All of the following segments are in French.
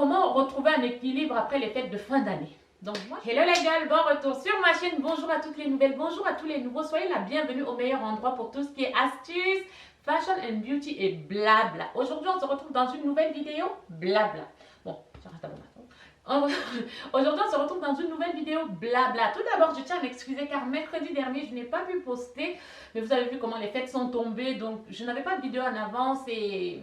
comment retrouver un équilibre après les fêtes de fin d'année. Donc moi, hello les gars, bon retour sur ma chaîne. Bonjour à toutes les nouvelles, bonjour à tous les nouveaux. Soyez la bienvenue au meilleur endroit pour tout ce qui est astuces, fashion and beauty et blabla. Aujourd'hui, on se retrouve dans une nouvelle vidéo blabla. Bon, j'arrête avant maintenant. Aujourd'hui, on se retrouve dans une nouvelle vidéo blabla. Tout d'abord, je tiens à m'excuser car mercredi dernier, je n'ai pas pu poster. Mais vous avez vu comment les fêtes sont tombées. Donc, je n'avais pas de vidéo en avance et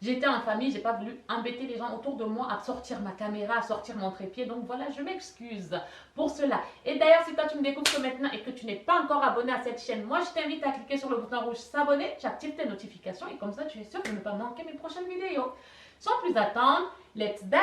j'étais en famille. Je n'ai pas voulu embêter les gens autour de moi à sortir ma caméra, à sortir mon trépied. Donc, voilà, je m'excuse pour cela. Et d'ailleurs, si toi, tu me découvres que maintenant et que tu n'es pas encore abonné à cette chaîne, moi, je t'invite à cliquer sur le bouton rouge s'abonner. Tu actives tes notifications et comme ça, tu es sûr de ne pas manquer mes prochaines vidéos. Sans plus attendre, let's dive!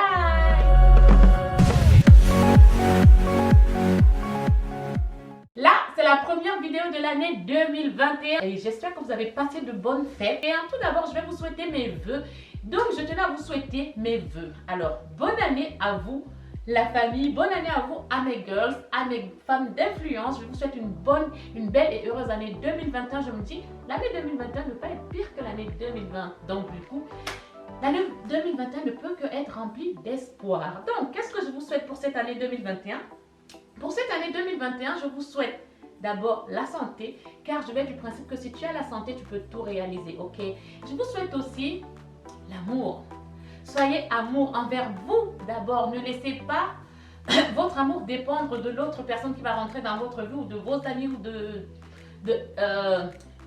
Là, c'est la première vidéo de l'année 2021 et j'espère que vous avez passé de bonnes fêtes. Et tout d'abord, je vais vous souhaiter mes vœux. Donc, je tenais à vous souhaiter mes vœux. Alors, bonne année à vous, la famille. Bonne année à vous, à mes girls, à mes femmes d'influence. Je vous souhaite une belle et heureuse année 2021. Je me dis, l'année 2021 ne peut pas être pire que l'année 2020. Donc, du coup, l'année 2021 ne peut que être remplie d'espoir. Donc, qu'est-ce que je vous souhaite pour cette année 2021? Pour cette année 2021, je vous souhaite d'abord la santé, car je vais du principe que si tu as la santé, tu peux tout réaliser, ok? Je vous souhaite aussi l'amour. Soyez amour envers vous d'abord. Ne laissez pas votre amour dépendre de l'autre personne qui va rentrer dans votre vie ou de vos amis ou de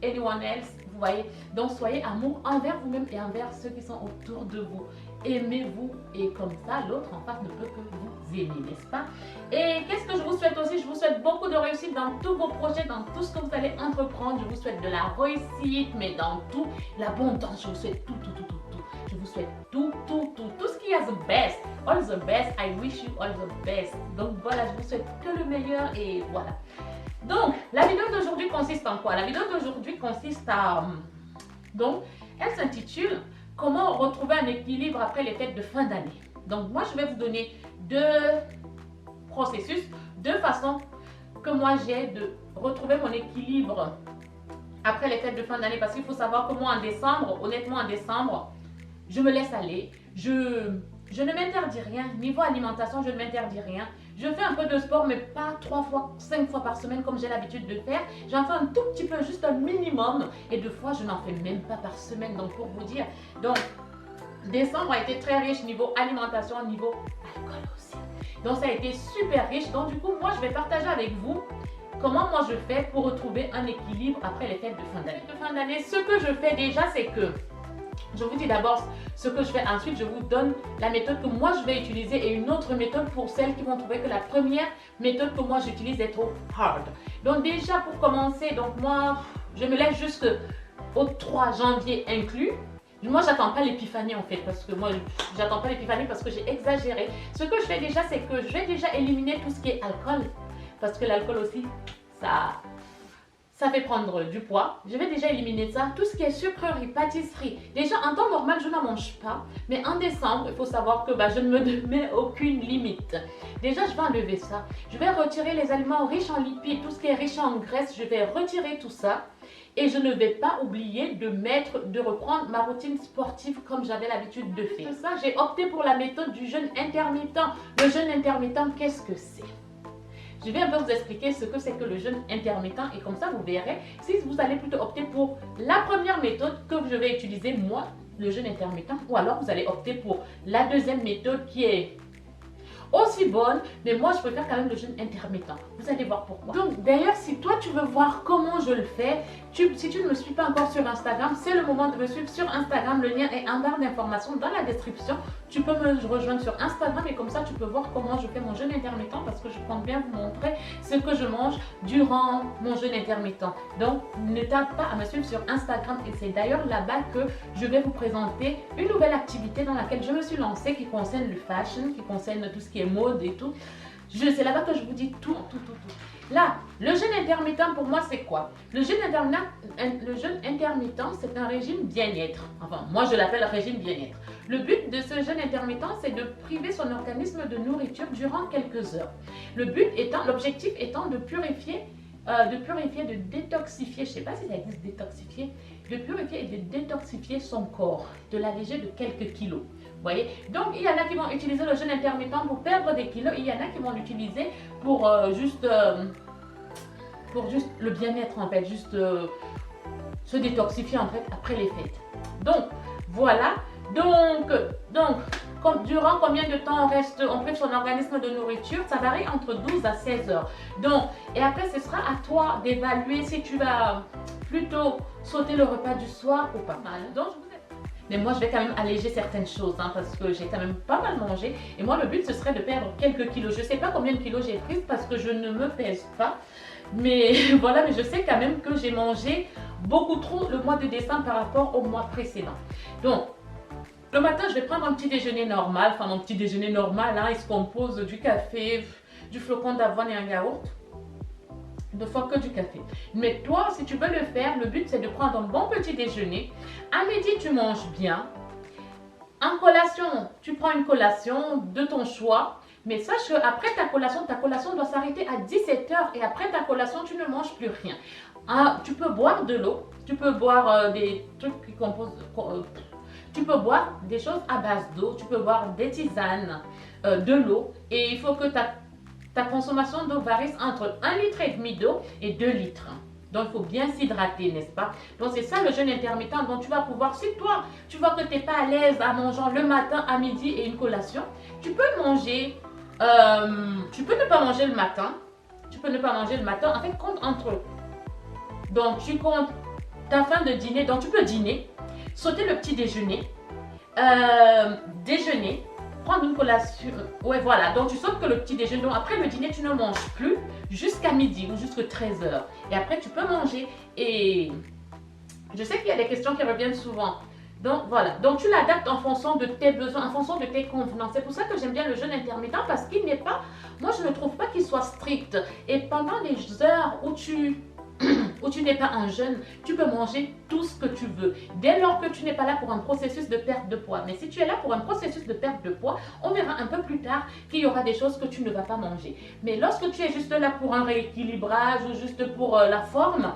anyone else. Vous voyez, donc soyez amour envers vous-même et envers ceux qui sont autour de vous. Aimez-vous et comme ça, l'autre en face ne peut que vous aimer, n'est-ce pas? Et qu'est-ce que je vous souhaite aussi? Je vous souhaite beaucoup de réussite dans tous vos projets, dans tout ce que vous allez entreprendre. Je vous souhaite de la réussite, mais dans tout, l'abondance. Je vous souhaite tout. Je vous souhaite tout ce qui est the best. All the best. I wish you all the best. Donc voilà, je vous souhaite que le meilleur et voilà. Donc, la vidéo d'aujourd'hui consiste en quoi? La vidéo d'aujourd'hui consiste à... Donc, elle s'intitule « Comment retrouver un équilibre après les fêtes de fin d'année ?» Donc, moi, je vais vous donner deux processus, deux façons que moi j'ai de retrouver mon équilibre après les fêtes de fin d'année. Parce qu'il faut savoir que moi, en décembre, honnêtement, en décembre, je me laisse aller. Je ne m'interdis rien. Niveau alimentation, je ne m'interdis rien. Je fais un peu de sport, mais pas 3 fois, 5 fois par semaine comme j'ai l'habitude de faire. J'en fais un tout petit peu, juste un minimum. Et 2 fois, je n'en fais même pas par semaine. Donc, pour vous dire. Donc, décembre a été très riche niveau alimentation, niveau alcool aussi. Donc, ça a été super riche. Donc, du coup, moi, je vais partager avec vous comment moi je fais pour retrouver un équilibre après les fêtes de fin d'année. De fin d'année, ce que je fais déjà, c'est que je vous dis d'abord ce que je fais, ensuite je vous donne la méthode que moi je vais utiliser et une autre méthode pour celles qui vont trouver que la première méthode que moi j'utilise est trop hard. Donc déjà pour commencer, donc moi je me lève jusqu'au 3 janvier inclus. Moi j'attends pas l'épiphanie en fait, parce que moi j'attends pas l'épiphanie parce que j'ai exagéré. Ce que je fais déjà, c'est que je vais déjà éliminer tout ce qui est alcool, parce que l'alcool aussi ça fait prendre du poids. Je vais déjà éliminer ça. Tout ce qui est sucrerie, pâtisserie. Déjà, en temps normal, je n'en mange pas. Mais en décembre, il faut savoir que je ne me mets aucune limite. Déjà, je vais enlever ça. Je vais retirer les aliments riches en lipides, tout ce qui est riche en graisse. Je vais retirer tout ça. Et je ne vais pas oublier de reprendre ma routine sportive comme j'avais l'habitude de faire. C'est ça, j'ai opté pour la méthode du jeûne intermittent. Le jeûne intermittent, qu'est-ce que c'est? Je vais un peu vous expliquer ce que c'est que le jeûne intermittent et comme ça vous verrez si vous allez plutôt opter pour la première méthode que je vais utiliser moi, le jeûne intermittent, ou alors vous allez opter pour la deuxième méthode qui est aussi bonne, mais moi je préfère quand même le jeûne intermittent. Vous allez voir pourquoi. Donc d'ailleurs, si toi tu veux voir comment je le fais, si tu ne me suis pas encore sur Instagram, c'est le moment de me suivre sur Instagram. Le lien est en barre d'informations dans la description. Tu peux me rejoindre sur Instagram et comme ça tu peux voir comment je fais mon jeûne intermittent, parce que je compte bien vous montrer ce que je mange durant mon jeûne intermittent. Donc ne tarde pas à me suivre sur Instagram et c'est d'ailleurs là-bas que je vais vous présenter une nouvelle activité dans laquelle je me suis lancée qui concerne le fashion, qui concerne tout ce qui est mode et tout. C'est là-bas que je vous dis tout. Là, le jeûne intermittent pour moi c'est quoi? Le jeûne intermittent c'est un régime bien-être. Enfin, moi je l'appelle régime bien-être. Le but de ce jeûne intermittent c'est de priver son organisme de nourriture durant quelques heures. L'objectif étant de purifier, de détoxifier, je ne sais pas si ça existe détoxifier, de purifier et de détoxifier son corps, de l'alléger de quelques kilos. Voyez? Donc, il y en a qui vont utiliser le jeûne intermittent pour perdre des kilos. Il y en a qui vont l'utiliser pour juste le bien-être en fait, juste se détoxifier en fait après les fêtes. Donc, voilà. Donc durant combien de temps on prive son organisme de nourriture? Ça varie entre 12 à 16 heures. Donc, et après, ce sera à toi d'évaluer si tu vas plutôt sauter le repas du soir ou pas. Donc, mais moi, je vais quand même alléger certaines choses hein, parce que j'ai quand même pas mal mangé. Et moi, le but, ce serait de perdre quelques kilos. Je ne sais pas combien de kilos j'ai pris parce que je ne me pèse pas. Mais voilà, mais je sais quand même que j'ai mangé beaucoup trop le mois de décembre par rapport au mois précédent. Donc, le matin, je vais prendre un petit déjeuner normal. Enfin, mon petit déjeuner normal, hein, il se compose du café, du flocon d'avoine et un yaourt. De fois que du café. Mais toi, si tu veux le faire, le but c'est de prendre un bon petit déjeuner. À midi, tu manges bien. En collation, tu prends une collation de ton choix. Mais sache qu'après ta collation doit s'arrêter à 17 heures. Et après ta collation, tu ne manges plus rien. Tu peux boire de l'eau. Tu peux boire des trucs qui composent... tu peux boire des choses à base d'eau. Tu peux boire des tisanes, de l'eau. Et il faut que ta consommation d'eau varie entre 1,5 litre d'eau et 2 litres. Donc, il faut bien s'hydrater, n'est-ce pas? Donc, c'est ça le jeûne intermittent. Donc, tu vas pouvoir, si toi, tu vois que tu n'es pas à l'aise en mangeant le matin, à midi et une collation, tu peux manger, tu peux ne pas manger le matin. Tu peux ne pas manger le matin. En fait, compte entre eux. Donc, tu comptes ta fin de dîner. Donc, tu peux dîner, sauter le petit déjeuner, déjeuner, prendre une collation. Ouais, voilà. Donc, tu sautes que le petit déjeuner. Donc, après le dîner, tu ne manges plus jusqu'à midi ou jusqu'à 13 heures. Et après, tu peux manger. Et je sais qu'il y a des questions qui reviennent souvent. Donc, voilà. Donc, tu l'adaptes en fonction de tes besoins, en fonction de tes convenances. C'est pour ça que j'aime bien le jeûne intermittent parce qu'il n'est pas... Moi, je ne trouve pas qu'il soit strict. Et pendant les heures où tu n'es pas en jeûne, tu peux manger tout ce que tu veux. Dès lors que tu n'es pas là pour un processus de perte de poids. Mais si tu es là pour un processus de perte de poids, on verra un peu plus tard qu'il y aura des choses que tu ne vas pas manger. Mais lorsque tu es juste là pour un rééquilibrage ou juste pour la forme,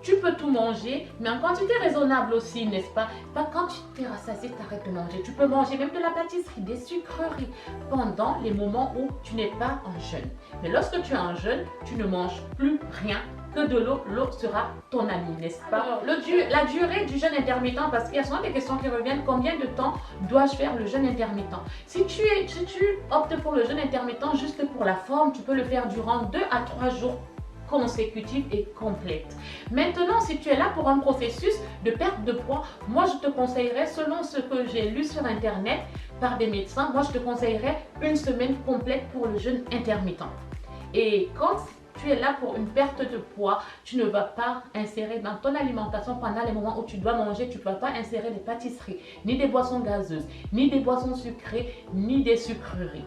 tu peux tout manger, mais en quantité raisonnable aussi, n'est-ce pas? Pas quand tu t'es rassasié, tu arrêtes de manger. Tu peux manger même de la pâtisserie, des sucreries pendant les moments où tu n'es pas en jeûne. Mais lorsque tu es en jeûne, tu ne manges plus rien que de l'eau. L'eau sera ton ami, n'est-ce pas? Alors, la durée du jeûne intermittent, parce qu'il y a souvent des questions qui reviennent. Combien de temps dois-je faire le jeûne intermittent? Si tu optes pour le jeûne intermittent juste pour la forme, tu peux le faire durant 2 à 3 jours consécutive et complète. Maintenant, si tu es là pour un processus de perte de poids, moi je te conseillerais, selon ce que j'ai lu sur internet par des médecins, moi je te conseillerais une semaine complète pour le jeûne intermittent. Et quand tu es là pour une perte de poids, tu ne vas pas insérer dans ton alimentation pendant les moments où tu dois manger, tu ne vas pas insérer des pâtisseries, ni des boissons gazeuses, ni des boissons sucrées, ni des sucreries,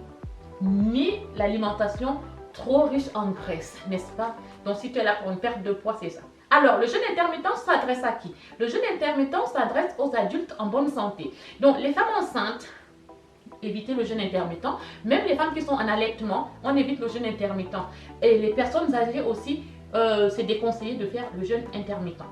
ni l'alimentation trop riche en graisse, n'est-ce pas? Donc, si tu es là pour une perte de poids, c'est ça. Alors, le jeûne intermittent s'adresse à qui? Le jeûne intermittent s'adresse aux adultes en bonne santé. Donc, les femmes enceintes, évitez le jeûne intermittent. Même les femmes qui sont en allaitement, on évite le jeûne intermittent. Et les personnes âgées aussi, c'est déconseillé de faire le jeûne intermittent.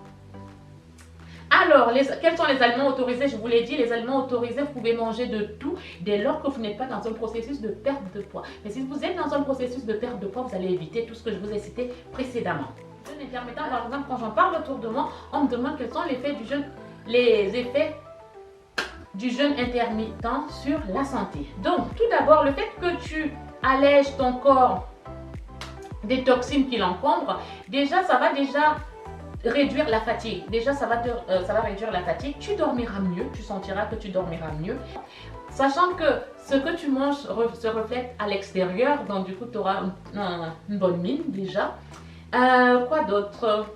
Alors, quels sont les aliments autorisés? Je vous l'ai dit, les aliments autorisés, vous pouvez manger de tout dès lors que vous n'êtes pas dans un processus de perte de poids. Mais si vous êtes dans un processus de perte de poids, vous allez éviter tout ce que je vous ai cité précédemment. Le jeûne intermittent, par exemple, quand j'en parle autour de moi, on me demande quels sont les effets du jeûne intermittent sur la santé. Donc, tout d'abord, le fait que tu allèges ton corps des toxines qui l'encombrent, déjà, ça va réduire la fatigue. Déjà, ça va réduire la fatigue. Tu dormiras mieux. Tu sentiras que tu dormiras mieux. Sachant que ce que tu manges se reflète à l'extérieur. Donc, du coup, tu auras une bonne mine déjà. Quoi d'autre?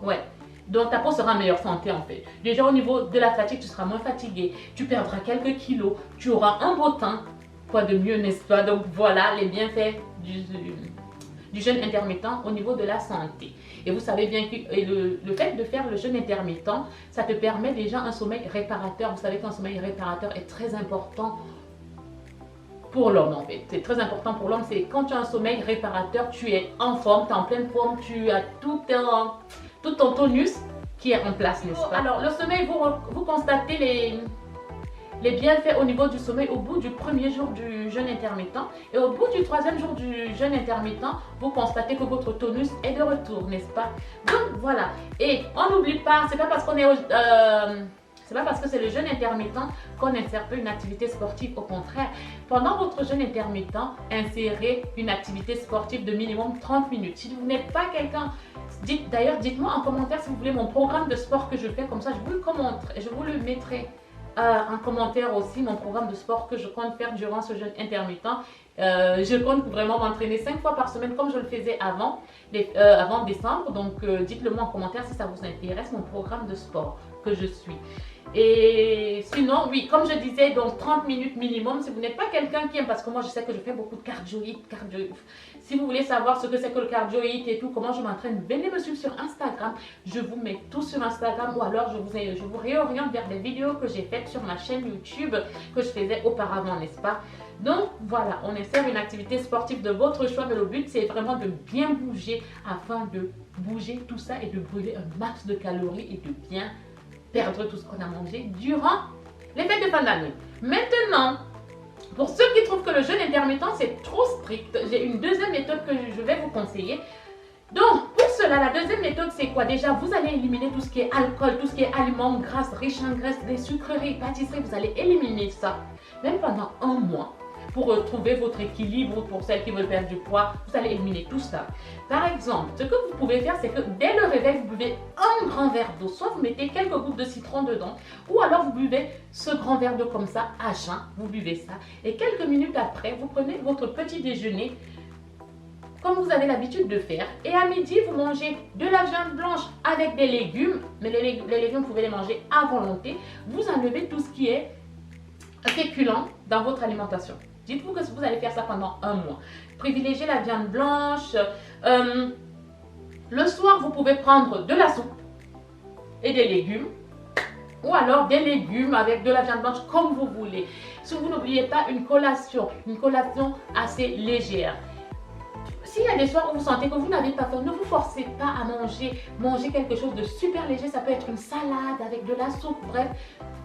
Ouais. Donc, ta peau sera en meilleure santé en fait. Déjà, au niveau de la fatigue, tu seras moins fatigué. Tu perdras quelques kilos. Tu auras un beau teint. Quoi de mieux, n'est-ce pas? Donc, voilà les bienfaits du jeûne intermittent au niveau de la santé. Et vous savez bien que le fait de faire le jeûne intermittent, ça te permet déjà un sommeil réparateur. Vous savez qu'un sommeil réparateur est très important pour l'homme en fait. C'est très important pour l'homme. C'est quand tu as un sommeil réparateur, tu es en forme, tu es en pleine forme, tu as tout ton tonus qui est en place, n'est-ce pas? Alors, le sommeil, vous constatez les bienfaits au niveau du sommeil au bout du premier jour du jeûne intermittent. Et au bout du troisième jour du jeûne intermittent, vous constatez que votre tonus est de retour, n'est-ce pas? Donc voilà. Et on n'oublie pas, c'est pas parce qu'on est c'est pas parce que c'est le jeûne intermittent qu'on n'insère pas une activité sportive. Au contraire, pendant votre jeûne intermittent, insérez une activité sportive de minimum 30 minutes. Si vous n'êtes pas quelqu'un, dites-moi en commentaire si vous voulez mon programme de sport que je fais. Comme ça, je vous le commente et je vous le mettrai en commentaire aussi, mon programme de sport que je compte faire durant ce jeûne intermittent. Je compte vraiment m'entraîner 5 fois par semaine comme je le faisais avant décembre. Donc, dites-le moi en commentaire si ça vous intéresse, mon programme de sport que je suis. Et sinon, oui, comme je disais, donc 30 minutes minimum. Si vous n'êtes pas quelqu'un qui aime, parce que moi je sais que je fais beaucoup de cardio. Si vous voulez savoir ce que c'est que le cardio et tout, comment je m'entraîne, venez me suivre sur Instagram. Je vous mets tout sur Instagram ou alors je vous réoriente vers des vidéos que j'ai faites sur ma chaîne YouTube que je faisais auparavant, n'est-ce pas? Donc voilà, on insère une activité sportive de votre choix, mais le but c'est vraiment de bien bouger afin de bouger tout ça et de brûler un max de calories et de bien perdre tout ce qu'on a mangé durant les fêtes de fin d'année. Maintenant, pour ceux qui trouvent que le jeûne intermittent c'est trop strict, j'ai une deuxième méthode que je vais vous conseiller. Donc, pour cela, la deuxième méthode, c'est quoi? Déjà, vous allez éliminer tout ce qui est alcool, tout ce qui est aliments gras, riches en graisse, des sucreries, pâtisseries. Vous allez éliminer ça, même pendant un mois, pour retrouver votre équilibre. Pour celles qui veulent perdre du poids, vous allez éliminer tout ça. Par exemple, ce que vous pouvez faire, c'est que dès le réveil, vous buvez un grand verre d'eau. Soit vous mettez quelques gouttes de citron dedans, ou alors vous buvez ce grand verre d'eau comme ça, à jeun. Vous buvez ça. Et quelques minutes après, vous prenez votre petit déjeuner, comme vous avez l'habitude de faire. Et à midi, vous mangez de la viande blanche avec des légumes. Mais les légumes, vous pouvez les manger à volonté. Vous enlevez tout ce qui est féculent dans votre alimentation. Dites-vous que vous allez faire ça pendant un mois. Privilégiez la viande blanche. Le soir, vous pouvez prendre de la soupe et des légumes. Ou alors des légumes avec de la viande blanche comme vous voulez. Si vous n'oubliez pas une collation assez légère. S'il y a des soirs où vous sentez que vous n'avez pas faim, ne vous forcez pas à manger quelque chose de super léger. Ça peut être une salade avec de la soupe, bref.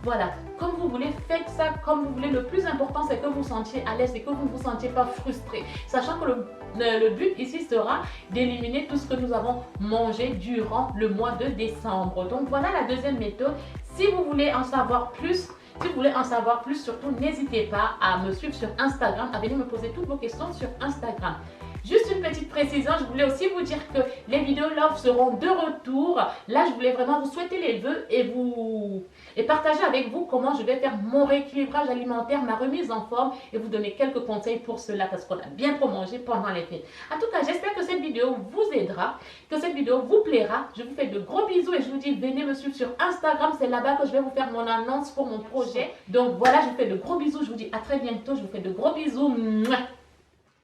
Voilà, comme vous voulez, faites ça comme vous voulez. Le plus important, c'est que vous vous sentiez à l'aise et que vous ne vous sentiez pas frustré. Sachant que le but ici sera d'éliminer tout ce que nous avons mangé durant le mois de décembre. Donc voilà la deuxième méthode. Si vous voulez en savoir plus, surtout n'hésitez pas à me suivre sur Instagram, à venir me poser toutes vos questions sur Instagram. Juste une petite précision, je voulais aussi vous dire que les vidéos Love seront de retour. Là, je voulais vraiment vous souhaiter les vœux et partager avec vous comment je vais faire mon rééquilibrage alimentaire, ma remise en forme et vous donner quelques conseils pour cela parce qu'on a bien trop mangé pendant les fêtes. En tout cas, j'espère que cette vidéo vous aidera, que cette vidéo vous plaira. Je vous fais de gros bisous et je vous dis venez me suivre sur Instagram. C'est là-bas que je vais vous faire mon annonce pour mon projet. Donc voilà, je vous fais de gros bisous. Je vous dis à très bientôt. Je vous fais de gros bisous. Mouah.